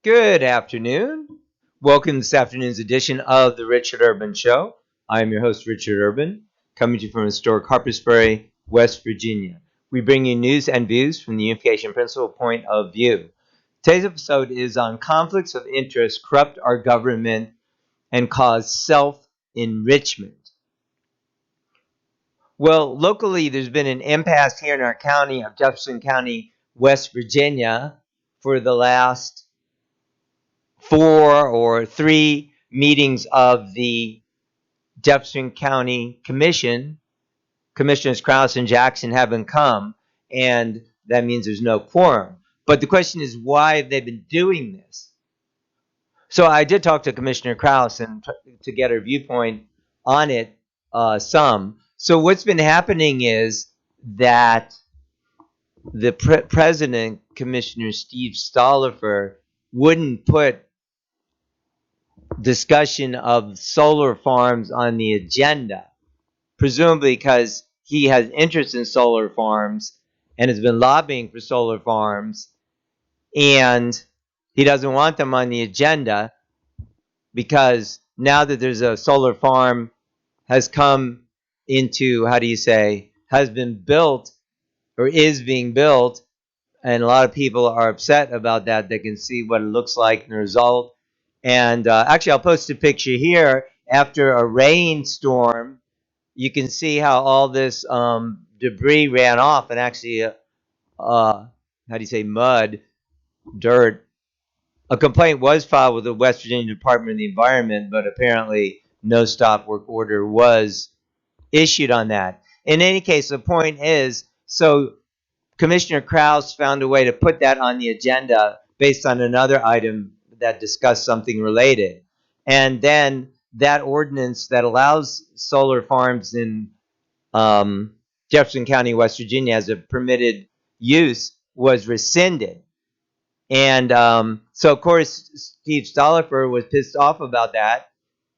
Good afternoon. Welcome to this afternoon's edition of the Richard Urban Show. I am your host, Richard Urban, coming to you from historic Harpersbury, West Virginia. We bring you news and views from the unification principle point of view. Today's episode is on conflicts of interest corrupt our government and cause self-enrichment. Well, locally, there's been an impasse here in our county of Jefferson County, West Virginia, for the last 4 or 3 meetings of the Jefferson County Commission. Commissioners Krause and Jackson haven't come, and that means there's no quorum. But the question is, why have they been doing this? So I did talk to Commissioner Krause and to get her viewpoint on it some. So what's been happening is that the president, Commissioner Steve Stolipher, wouldn't put discussion of solar farms on the agenda, presumably because he has interest in solar farms and has been lobbying for solar farms, and he doesn't want them on the agenda because now that there's a solar farm has come into, has been built or is being built, and a lot of people are upset about that. They can see what it looks like in the result. And actually, I'll post a picture here. After a rainstorm, you can see how all this debris ran off, and actually, mud, dirt. A complaint was filed with the West Virginia Department of the Environment, but apparently no stop work order was issued on that. In any case, the point is, so Commissioner Krause found a way to put that on the agenda based on another item that discussed something related. And then that ordinance that allows solar farms in Jefferson County, West Virginia as a permitted use was rescinded. And so, of course, Steve Stolipher was pissed off about that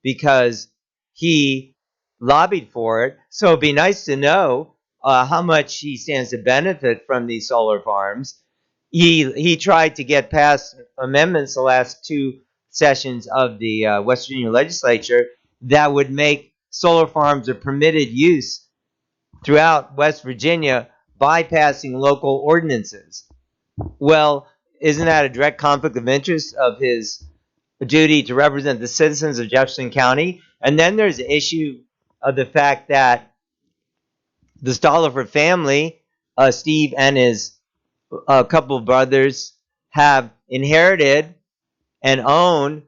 because he lobbied for it. So it'd be nice to know how much he stands to benefit from these solar farms. He tried to get past amendments the last 2 sessions of the West Virginia legislature that would make solar farms a permitted use throughout West Virginia, bypassing local ordinances. Well, isn't that a direct conflict of interest of his duty to represent the citizens of Jefferson County? And then there's the issue of the fact that the Stolipher family, Steve and his couple of brothers, have inherited and own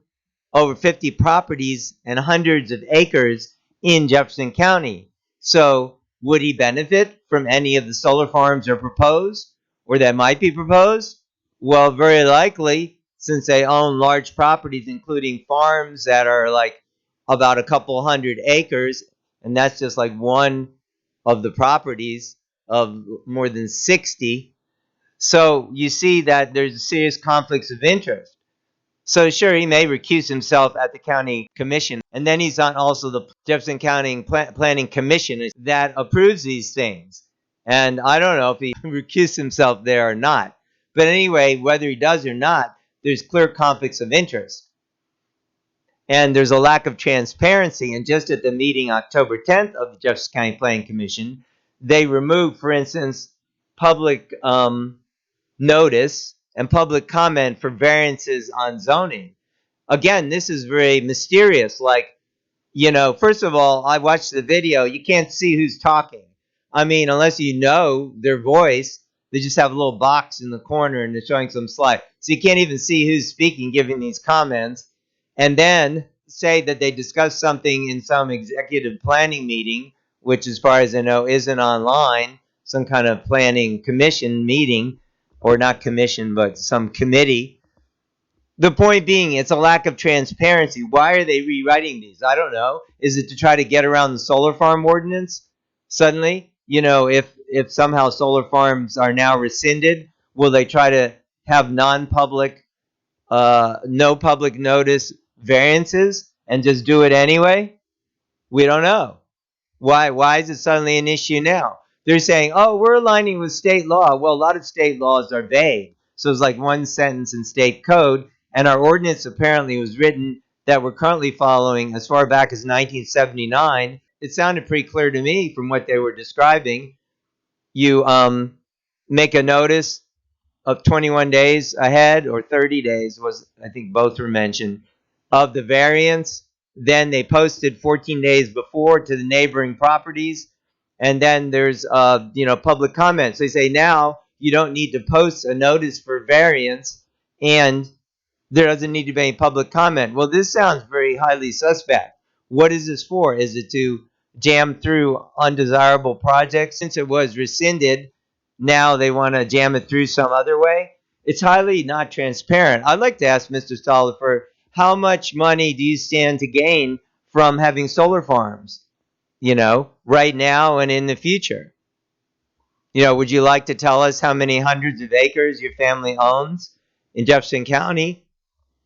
over 50 properties and hundreds of acres in Jefferson County. So would he benefit from any of the solar farms that are proposed or that might be proposed? Well, very likely, since they own large properties, including farms that are like about a couple hundred acres, and that's just like one of the properties of more than 60. So you see that there's serious conflicts of interest. So sure, he may recuse himself at the county commission, and then he's on also the Jefferson County Planning Commission that approves these things. And I don't know if he recused himself there or not. But anyway, whether he does or not, there's clear conflicts of interest. And there's a lack of transparency. And just at the meeting October 10th of the Jefferson County Planning Commission, they removed, for instance, public notice and public comment for variances on zoning. Again, this is very mysterious. Like, first of all, I watched the video. You can't see who's talking. I mean, unless you know their voice, they just have a little box in the corner and they're showing some slide. So you can't even see who's speaking, giving these comments. And then say that they discussed something in some executive planning meeting, which as far as I know isn't online, some kind of planning commission meeting, or not commission, but some committee. The point being, it's a lack of transparency. Why are they rewriting these? I don't know. Is it to try to get around the solar farm ordinance? Suddenly, if somehow solar farms are now rescinded, will they try to have non-public, no public notice variances and just do it anyway? We don't know. Why is it suddenly an issue now? They're saying, oh, we're aligning with state law. Well, a lot of state laws are vague. So it's like one sentence in state code, And our ordinance apparently was written that we're currently following as far back as 1979. It sounded pretty clear to me from what they were describing. You make a notice of 21 days ahead, or 30 days was, I think both were mentioned, of the variance. Then they posted 14 days before to the neighboring properties. And then there's public comments. They say now you don't need to post a notice for variance, and there doesn't need to be any public comment. Well, this sounds very highly suspect. What is this for? Is it to jam through undesirable projects? Since it was rescinded, now they want to jam it through some other way. It's highly not transparent. I'd like to ask Mr. Stolipher, how much money do you stand to gain from having solar farms, right now and in the future? Would you like to tell us how many hundreds of acres your family owns in Jefferson County?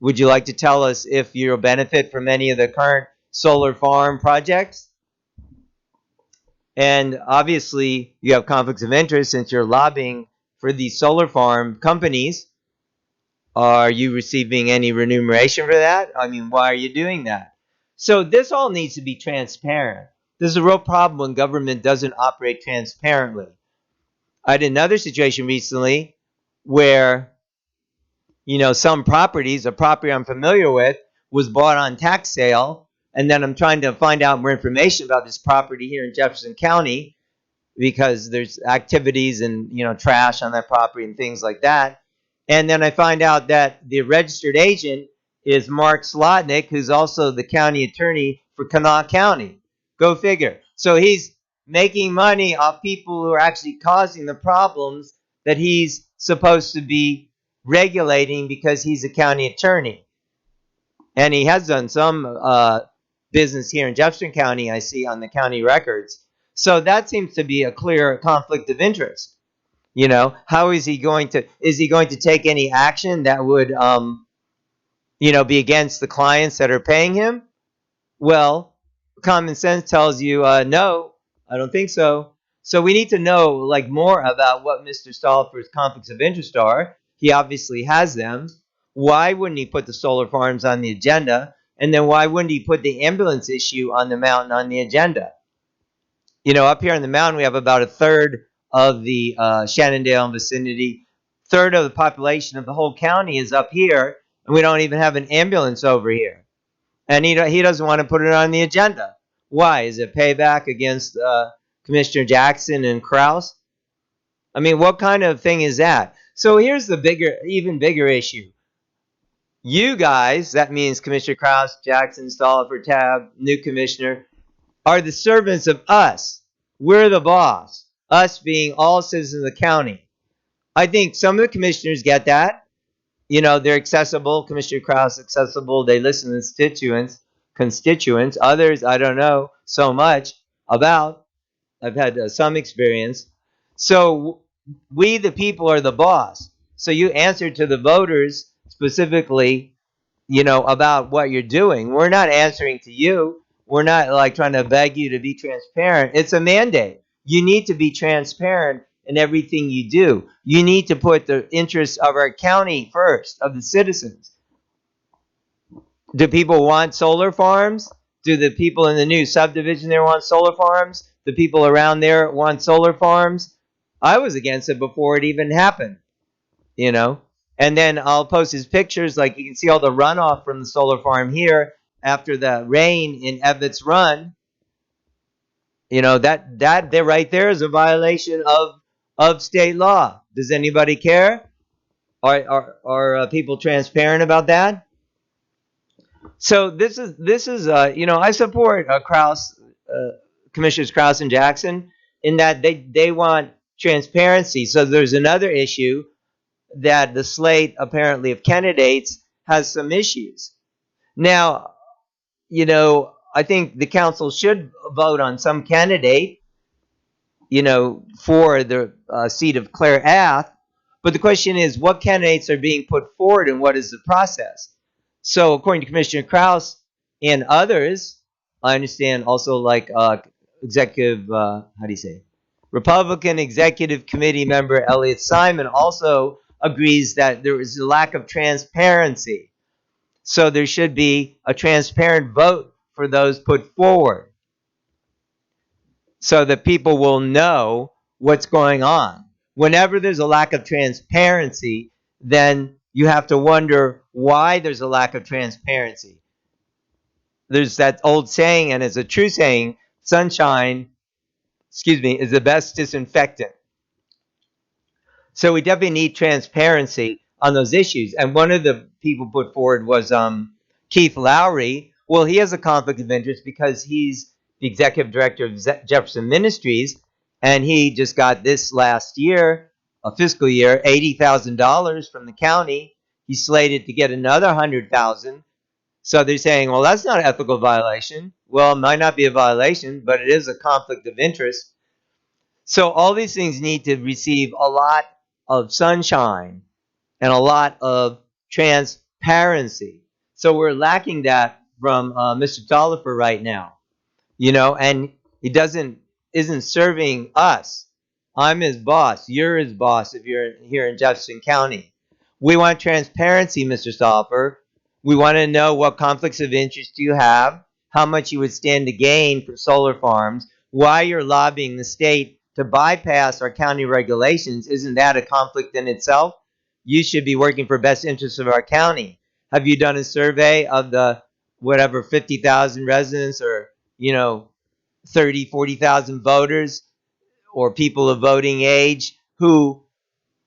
Would you like to tell us if you'll benefit from any of the current solar farm projects? And obviously, you have conflicts of interest since you're lobbying for these solar farm companies. Are you receiving any remuneration for that? I mean, why are you doing that? So this all needs to be transparent. This is a real problem when government doesn't operate transparently. I had another situation recently where some properties, a property I'm familiar with, was bought on tax sale, and then I'm trying to find out more information about this property here in Jefferson County because there's activities and trash on that property and things like that. And then I find out that the registered agent is Mark Slotnick, who's also the county attorney for Kanawha County. Go figure. So he's making money off people who are actually causing the problems that he's supposed to be regulating because he's a county attorney. And he has done some business here in Jefferson County, I see on the county records. So that seems to be a clear conflict of interest. How is he going to take any action that would be against the clients that are paying him? Well, common sense tells you no, I don't think so. So we need to know more about what Mr. Stolipher's conflicts of interest are. He obviously has them. Why wouldn't he put the solar farms on the agenda? And then why wouldn't he put the ambulance issue on the mountain on the agenda? Up here on the mountain, we have about a third of the Shenandoah vicinity. Third of the population of the whole county is up here, and we don't even have an ambulance over here. And he doesn't want to put it on the agenda. Why? Is it payback against Commissioner Jackson and Krause? I mean, what kind of thing is that? So here's the even bigger issue. You guys, that means Commissioner Krause, Jackson, Stolipher, Tab, new commissioner, are the servants of us. We're the boss. Us being all citizens of the county. I think some of the commissioners get that. They're accessible. Commissioner Krause accessible. They listen to constituents. Others, I don't know so much about. I've had some experience. So we, the people, are the boss. So you answer to the voters specifically, about what you're doing. We're not answering to you. We're not trying to beg you to be transparent. It's a mandate. You need to be transparent in everything you do. You need to put the interests of our county first, of the citizens. Do people want solar farms? Do the people in the new subdivision there want solar farms? The people around there want solar farms? I was against it before it even happened, And then I'll post his pictures. You can see all the runoff from the solar farm here after the rain in Evetts Run. That there right there is a violation of state law. Does anybody care? Are people transparent about that? So this is I support Commissioners Krause and Jackson in that they want transparency. So there's another issue that the slate apparently of candidates has some issues. Now, I think the council should vote on some candidate, for the seat of Claire Ath. But the question is, what candidates are being put forward and what is the process? So according to Commissioner Krause and others, I understand also Republican Executive Committee member Elliot Simon also agrees that there is a lack of transparency. So there should be a transparent vote for those put forward so that people will know what's going on. Whenever there's a lack of transparency, then you have to wonder why there's a lack of transparency. There's that old saying, and it's a true saying, sunshine, is the best disinfectant. So we definitely need transparency on those issues. And one of the people put forward was Keith Lowry. Well, he has a conflict of interest because he's the executive director of Jefferson Ministries, and he just got this last year, a fiscal year, $80,000 from the county. He's slated to get another $100,000. So they're saying, well, that's not an ethical violation. Well, it might not be a violation, but it is a conflict of interest. So all these things need to receive a lot of sunshine and a lot of transparency. So we're lacking that from Mr. Stolipher right now, and he isn't serving us. I'm his boss. You're his boss if you're here in Jefferson County. We want transparency, Mr. Stolipher. We want to know what conflicts of interest you have, how much you would stand to gain from solar farms, why you're lobbying the state to bypass our county regulations. Isn't that a conflict in itself? You should be working for best interests of our county. Have you done a survey of the 50,000 residents or 30, 40,000 voters or people of voting age who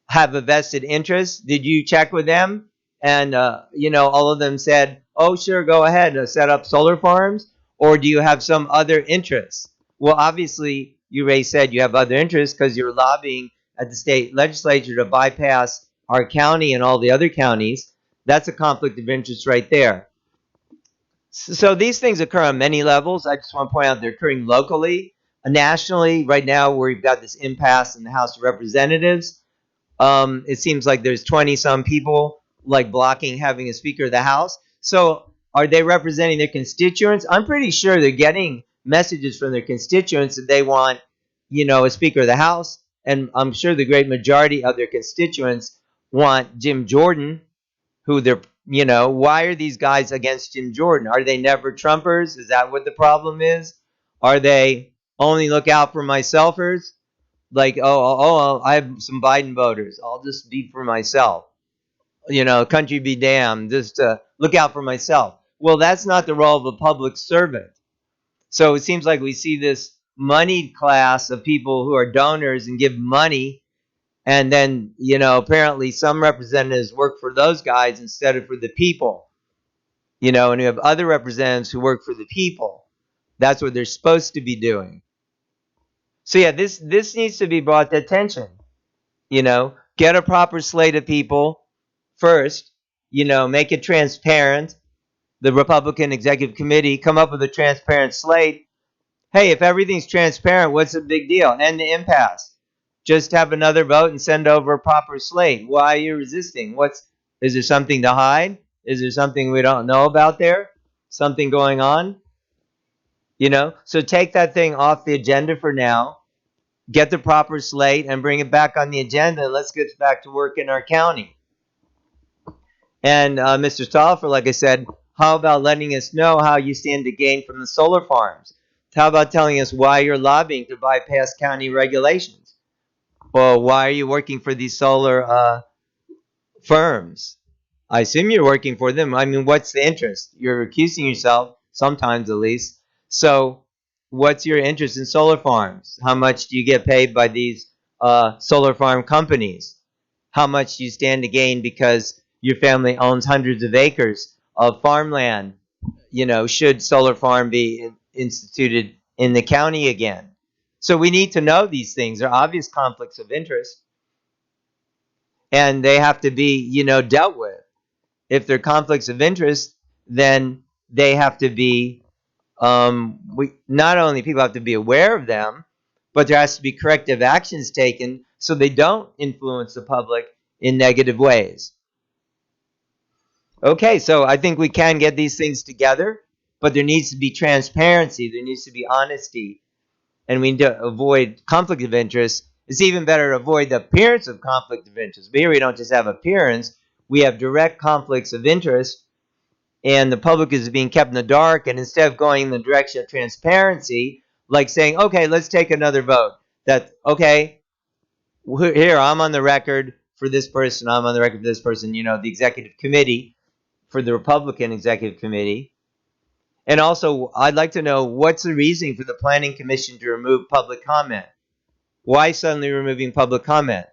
have a vested interest? Did you check with them? And all of them said, oh, sure, go ahead, set up solar farms. Or do you have some other interests? Well, obviously, you, Ray, said you have other interests because you're lobbying at the state legislature to bypass our county and all the other counties. That's a conflict of interest right there. So these things occur on many levels. I just want to point out they're occurring locally, nationally. Right now, we've got this impasse in the House of Representatives. It seems like there's 20-some people blocking having a Speaker of the House. So are they representing their constituents? I'm pretty sure they're getting messages from their constituents that they want, a Speaker of the House. And I'm sure the great majority of their constituents want Jim Jordan, who they're, why are these guys against Jim Jordan? Are they never Trumpers? Is that what the problem is? Are they only look out for myselfers? I have some Biden voters. I'll just be for myself. Country be damned. Just look out for myself. Well, that's not the role of a public servant. So it seems like we see this moneyed class of people who are donors and give money. And then, apparently some representatives work for those guys instead of for the people. And you have other representatives who work for the people. That's what they're supposed to be doing. So yeah, this needs to be brought to attention. Get a proper slate of people first. Make it transparent. The Republican Executive Committee come up with a transparent slate. Hey, if everything's transparent, what's the big deal? End the impasse. Just have another vote and send over a proper slate. Why are you resisting? Is there something to hide? Is there something we don't know about there? Something going on? So take that thing off the agenda for now. Get the proper slate and bring it back on the agenda. Let's get back to work in our county. And Mr. Stolipher, like I said, how about letting us know how you stand to gain from the solar farms? How about telling us why you're lobbying to bypass county regulations? Well, why are you working for these solar firms? I assume you're working for them. I mean, what's the interest? You're accusing yourself, sometimes at least. So what's your interest in solar farms? How much do you get paid by these solar farm companies? How much do you stand to gain because your family owns hundreds of acres of farmland? Should solar farm be instituted in the county again? So we need to know these things. There are obvious conflicts of interest, and they have to be, dealt with. If they're conflicts of interest, then they have to be, not only people have to be aware of them, but there has to be corrective actions taken so they don't influence the public in negative ways. Okay, so I think we can get these things together, but there needs to be transparency. There needs to be honesty. And we need to avoid conflict of interest. It's even better to avoid the appearance of conflict of interest. But here we don't just have appearance. We have direct conflicts of interest. and the public is being kept in the dark, and instead of going in the direction of transparency, like saying, okay, let's take another vote. That, okay, here, I'm on the record for this person, I'm on the record for this person, the executive committee, for the Republican executive committee. And also, I'd like to know, what's the reasoning for the Planning Commission to remove public comment? Why suddenly removing public comment?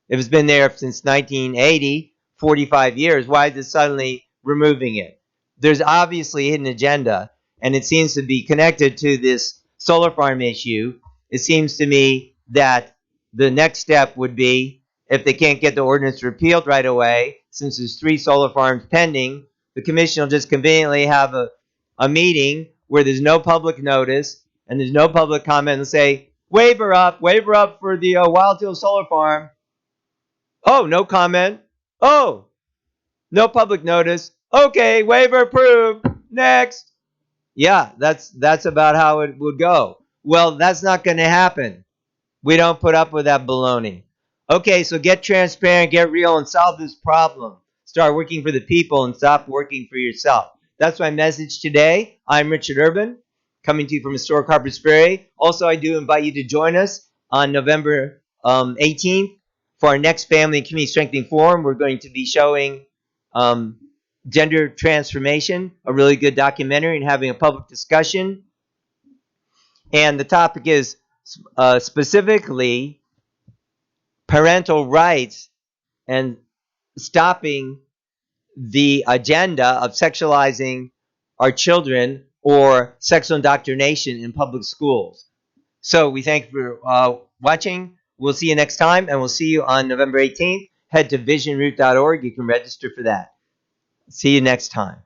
If it's been there since 1980, 45 years, why is it suddenly removing it? There's obviously a hidden agenda, and it seems to be connected to this solar farm issue. It seems to me that the next step would be, if they can't get the ordinance repealed right away, since there's 3 solar farms pending, the commission will just conveniently have a meeting where there's no public notice and there's no public comment and say, waiver up for the Wild Hill Solar Farm. Oh, no comment. Oh, no public notice. Okay, waiver approved. Next. Yeah, that's about how it would go. Well, that's not going to happen. We don't put up with that baloney. Okay, so get transparent, get real, and solve this problem. Start working for the people and stop working for yourself. That's my message today. I'm Richard Urban, coming to you from historic Harpers Ferry. Also, I do invite you to join us on November 18th for our next Family and Community Strengthening Forum. We're going to be showing Gender Transformation, a really good documentary, and having a public discussion. And the topic is specifically parental rights and stopping the agenda of sexualizing our children or sexual indoctrination in public schools. So we thank you for watching. We'll see you next time, and we'll see you on November 18th. Head to visionroot.org. You can register for that. See you next time.